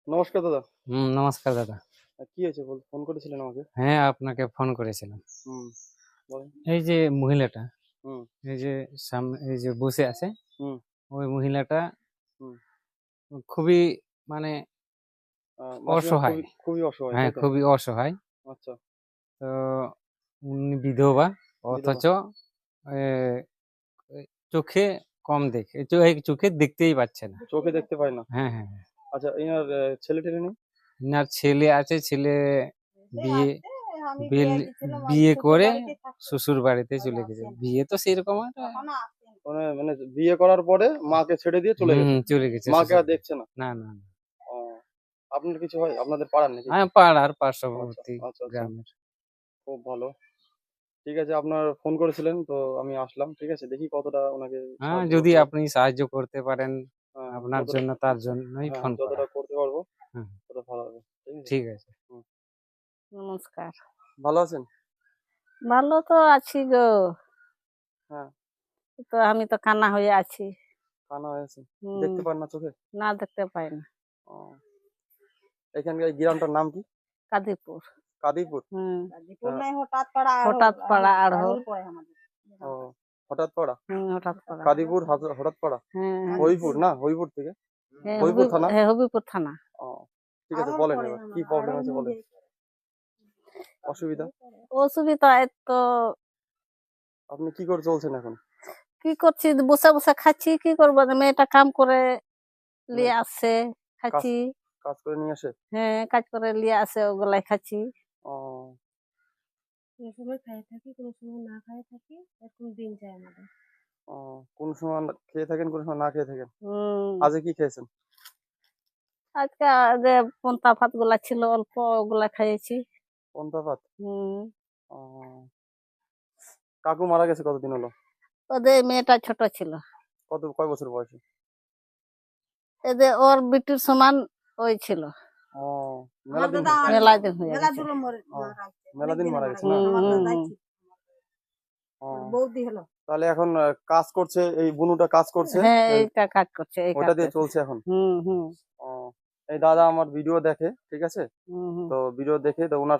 নমস্কার দাদা। নমস্কার দাদা। কি হয়েছে ফোন করেছিলেন আমাকে? হ্যাঁ, আপনাকে ফোন করেছিলাম। হুম, বলেন। এই যে মহিলাটা, হুম, এই যে সামনে এই যে বসে আছে, হুম, ওই মহিলাটা হুম। খুবই মানে মাসিমা অসহায়। খুবই অসহায়, হ্যাঁ, তাই তো? খুবই অসহায়। আচ্ছা, তো উনি বিধবা, বিধবা। অথচ এ এ চোখে কম দেখে, চোখে দেখতেই পাচ্ছে না। চোখে দেখতে পায় না। হ্যাঁ, হ্যাঁ, হ্যাঁ। আচ্ছা, ইনার ছেলে-টেলে নেই? এনার ছেলে আছে, ছেলে বিয়ে বিল- বিয়ে করে শ্বশুর বাড়িতে চলে গেছে। বিয়ে তো সেরকম একটা। মানে মানে বিয়ে করার পরে মাকে ছেড়ে দিয়ে চলে গেছে। চলে গেছে মাকে শ্বশুর আর বাড়ি। দেখছে না। না, না, না। ও, আপনার কিছু হয়? আপনাদের পাড়ার নাকি? আমি পাড়ার আচ্ছা, পার্শ্ববর্তী আচ্ছা, আচ্ছা। গ্রামের। খুব ভালো। ঠিক আছে, আপনার ফোন করেছিলেন তো আমি আসলাম। ঠিক আছে, দেখি কতটা ওনাকে হ্যাঁ, সাহায্য যদি করতে পারি। আপনি সাহায্য করতে পারেন, হ্যাঁ, আপনার যতটা জন্য তার জন্যই হ্যাঁ, ফোন করা। যতটা করতে পারবো হ্যাঁ, ততটা ভালো হবে। ঠিক আছে? ঠিক আছে। হুম। নমস্কার। ভালো আছেন? ভালো তো আছি গো। হ্যাঁ, তো আমি তো কান্না হয়ে আছি। কানা হয়েছে। হুম, দেখতে পান না চোখে? না দেখতে পাই না। ও, এখানকার এই গ্রামটার নাম কি? কাদিপুর। কাদিপুর? হ্যাঁ, হঠাৎ পাড়া আড়হর। ও, হঠাৎ পাড়া? হঠাৎ পাড়া। কাদিপুর হঠাৎ পাড়া? হ্যাঁ, হরিপুর না? হরিপুর থেকে? হ্যাঁ, হরিপুর থানা? হ্যাঁ, হবিপুর থানা। ও, ঠিক আছে, বলেন এবার কি প্রবলেম আছে বলেন। অসুবিধা? অসুবিধা এই তো আপনি কি করে চলছেন এখন? কি করছি, বসে বসে খাচ্ছি, কি করবো, মেয়েটা কাম করে মানে নিয়ে আসছে, কাজ খাচ্ছি। কাজ করে নিয়ে আসে? হ্যাঁ, কাজ করে নিয়ে আসে, ওগুলাই খাচ্ছি। ও, কোনো সময় খাইয়ে থাকি, কোনো সময় না খাইয়ে থাকি, এরকম দিন যায় আমাদের। ও, কোন সময় খেয়ে থাকেন, কোন সময় না খেয়ে থাকেন? হম, আজকে কি খেয়েছেন? আজকে যে পন্তা ভাত গুলা ছিল অল্প, ওগুলা খাইয়েছি। পন্তা ভাত? হম, ও, কাকু মারা গেছে কতদিন হলো? ওদের মেয়েটা ছোট ছিল। কয় বছর বয়সে? এদের ওর বিটির সমান ওই ছিল। ও, মেলা দিন মেলা দিন হয়ে মেলা গেছে। দূরে ও, মেলা দিন মারা গেছে না? ও, বৌদি হলো। তাহলে এখন কাজ করছে, এই বুনুটা কাজ করছে, হ্যাঁ, এইটা কাজ করছে, এই ওটা কাজ দিয়ে করছে। চলছে এখন। হুম, হুম, ও, এই দাদা আমার ভিডিও দেখে, ঠিক আছে? হুম, হুম, তো ভিডিও দেখে তো ওনার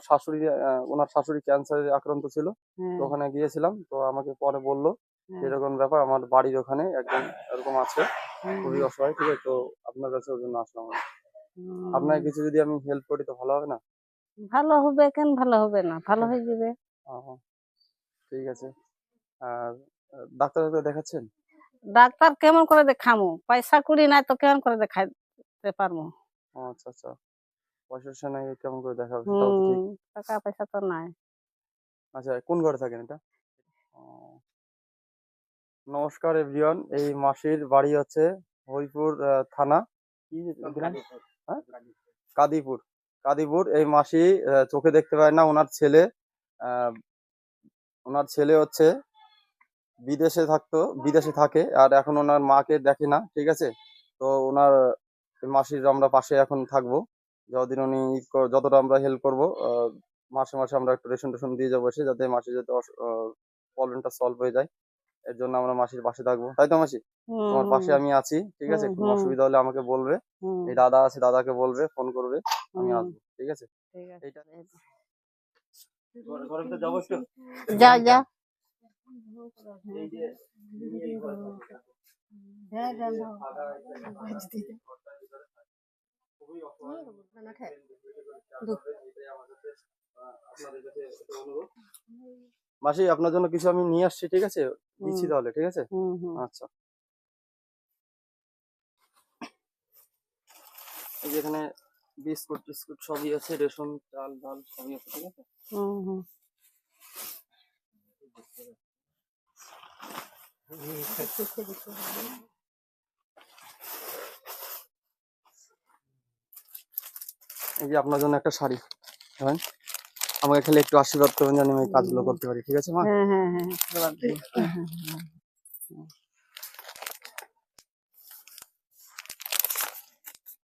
শাশুড়ি ক্যান্সারে আক্রান্ত ছিল। তো হ্যাঁ, ওখানে গিয়েছিলাম, তো আমাকে পরে বললো হ্যাঁ, এরকম ব্যাপার, আমার বাড়ির ওখানে একদম এরকম আছে, হুম, খুবই অসহায়। ঠিক আছে, তো আপনার কাছে ওর জন্য আসলাম আমি। হুম। আপনাকে কিছু যদি আমি হেল্প করি তো ভালো হবে না? ভালো হবে, কেন ভালো হবে না, ভালো হয়ে যাবে। ও, ঠিক আছে। আর ডাক্তার দেখাচ্ছেন? ডাক্তার কেমন করে দেখামু, পয়সা কুড়ি নাই তো কেমন করে দেখাইতে পারবো। ও, আচ্ছা, আচ্ছা। পয়সা নাই কেমন করে দেখাবে, সেটাও তো ঠিক। হুম, টাকা পয়সা তো নাই। আচ্ছা, কোন ঘরে থাকেন এটা? ও, নমস্কার এভরিওয়ান, এই মাসির বাড়ি হচ্ছে হরিপুর থানা, কি গ্রাম? হ্যাঁ, কাদিপুর। কাদিপুর। এই মাসি চোখে দেখতে পায় না। আহ, ওনার ছেলে হচ্ছে বিদেশে থাকে, আর এখন ওনার মাকে দেখে না। ঠিক আছে, তো ওনার এই মাসির আমরা পাশে এখন থাকবো, যতদিন উনি যতটা আমরা হেল্প করবো। মাসে মাসে আমরা একটু রেশন টেশন দিয়ে যাবো এসে, যাতে মাসি যাতে প্রবলেমটা সলভ হয়ে যায়। এর জন্য আমরা মাসির পাশে থাকবো, তাই তো মাসি? হুম, তোমার পাশে হুম, আমি আছি, ঠিক আছে? হুম, কোনো হুম, অসুবিধা হলে আমাকে বলবে। হুম, এই দাদা আছে, দাদাকে বলবে, ফোন করবে, আমি হুম, আসবো, ঠিক আছে? ঠিক আছে। এইটা ঘরের ভিতরে যাবো একটু। যা যা। এই যে এই ঘরে থাকবে। হ্যাঁ, এই যে ফাঁকা ঘরটার ভিতরে থাকে। খুবই অসহায়। এটাই আমার কাছে আপনাদের কাছে একটা অনুরোধ। মাসি, আপনার জন্য কিছু আমি নিয়ে আসছি, ঠিক আছে? দিচ্ছি হুম, তাহলে, ঠিক আছে? হুম, হুম, আচ্ছা, এই যে এখানে বিস্কুট টিস্কুট সবই আছে, রেশন চাল ডাল সবই আছে, ঠিক আছে? হুম, হুম। এই যে আপনার জন্য একটা শাড়ি, হ্যাঁ, আমাকে খালি একটু আশীর্বাদ করবেন যেন আমি এই কাজগুলো করতে পারি, ঠিক আছে মা? হ্যাঁ, হ্যাঁ, হ্যাঁ, আশীর্বাদ দিও। হ্যাঁ, হ্যাঁ, হ্যাঁ।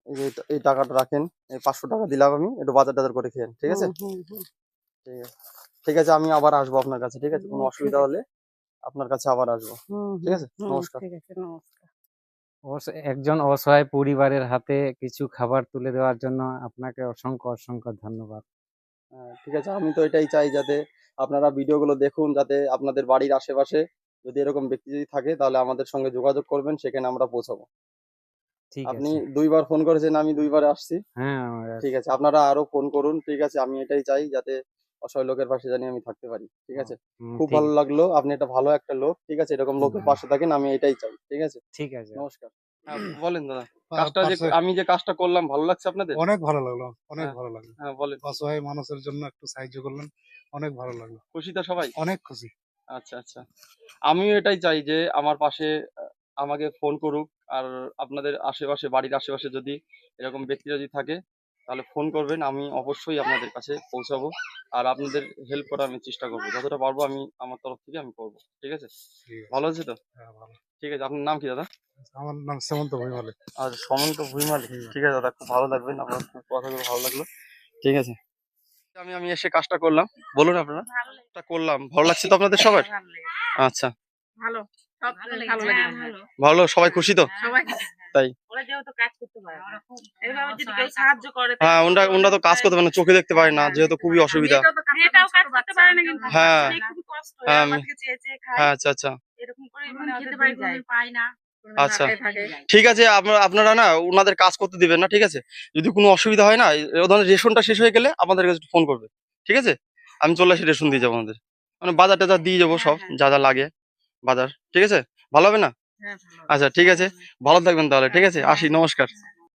এই যে এই টাকাটা রাখেন, এই 500 টাকা দিলাম আমি, একটু বাজার টাজার করে খেয়েন, ঠিক আছে? হুম, হুম, হুম, ঠিক আছে, ঠিক আছে, আমি আবার আসবো আপনার কাছে, ঠিক আছে? কোনো ঠিক অসুবিধা আছে। হলে আপনার কাছে আবার আসবো, হুম, ঠিক হুম, আছে? হুম, নমস্কার। ঠিক আছে, নমস্কার। একজন অসহায় পরিবারের হাতে কিছু খাবার তুলে দেওয়ার জন্য আপনাকে অসংখ্য অসংখ্য ধন্যবাদ। ঠিক আছে, আমি তো এটাই চাই যাতে আপনারা ভিডিওগুলো দেখুন, যাতে আপনাদের বাড়ির আশেপাশে যদি এরকম ব্যক্তি যদি থাকে তাহলে আমাদের সঙ্গে যোগাযোগ করবেন, সেখানে আমরা পৌঁছাবো। ঠিক আপনি আছে। 2বার ফোন করেছেন, আমি 2বার আসছি। হ্যাঁ ঠিক আছে, আপনারা আরো ফোন করুন। ঠিক আছে, আমি এটাই চাই যাতে অসহায় লোকের পাশে জানি আমি থাকতে পারি। ঠিক আছে, খুব ঠিক ভালো লাগলো, আপনি একটা ভালো একটা লোক। ঠিক আছে, এরকম লোকের পাশে থাকেন, আমি এটাই চাই। ঠিক আছে, ঠিক আছে। নমস্কার। হ্যাঁ, বলেন দাদা, আমি যে কাজটা করলাম ভালো লাগছে আপনাদের? অনেক ভালো লাগলো, অনেক হ্যাঁ। ভালো লাগলো। হ্যাঁ, বলেন। অসহায় মানুষের জন্য একটু সাহায্য করলেন, অনেক ভালো লাগলো, খুশি তো সবাই? অনেক খুশি। আচ্ছা আচ্ছা, আমিও এটাই চাই যে আমার পাশে আমাকে ফোন করুক। আর আপনাদের আশেপাশে, বাড়ির আশেপাশে যদি এরকম ব্যক্তি যদি থাকে তাহলে ফোন করবেন, আমি অবশ্যই আপনাদের কাছে পৌঁছাবো। আর আপনাদের হেল্প করার আমি চেষ্টা করবো, যতটা পারবো আমি আমার তরফ থেকে আমি করবো। ঠিক আছে, ঠিক আছে, ভালো আছে তো? হ্যাঁ, ভালো। ঠিক আছে, আপনার নাম কি দাদা? আমার নাম সেমন্ত ভুইমালি। আর সমন্ত ভুইমালি। ঠিক আছে দাদা, খুব ভালো থাকবেন, আপনার খুব কথাগুলো ভালো লাগলো। ঠিক আছে, আমি এসে কাজটা করলাম, বলুন আপনারা। কাজটা করলাম, ভালো লাগছে তো আপনাদের সবার? আচ্ছা, ভালো, সব ভালো ভালো লেগেছে, লাগে। ভালো। ভালো, সবাই খুশি তো? সবাই তাই? ওরা যেহেতু কাজ করতে পারে না, এইভাবে যদি কেউ সাহায্য করে হ্যাঁ, ওনরা তো কাজ করতে পারে না, চোখে দেখতে পারে না, যেহেতু খুবই অসুবিধা। মেয়েটাও কাজ করতে পারে না, কিন্তু হ্যাঁ। ছেলে খুবই কষ্ট, হ্যাঁ, আমার থেকে চেয়ে চেয়ে খায়, হ্যাঁ, আচ্ছা আচ্ছা এরকম করে মানে খেতে পারে পায় না, আচ্ছা, থাকে। ঠিক আছে। আপনারা না ওনাদের কাজ করতে দিবেন না, ঠিক আছে? যদি কোনো অসুবিধা হয় না, ওদের রেশনটা শেষ হয়ে গেলে আমাদের কাছে ফোন করবে। ঠিক আছে, আমি চলে এসে রেশন দিয়ে যাবো আমাদের, মানে বাজার টাজার দিয়ে যাবো, সব যা যা লাগে বাজার। ঠিক আছে, ভালো হবে না? হ্যাঁ, ভালো। আচ্ছা ঠিক আছে, ভালো থাকবেন তাহলে। ঠিক আছে, আসি, নমস্কার।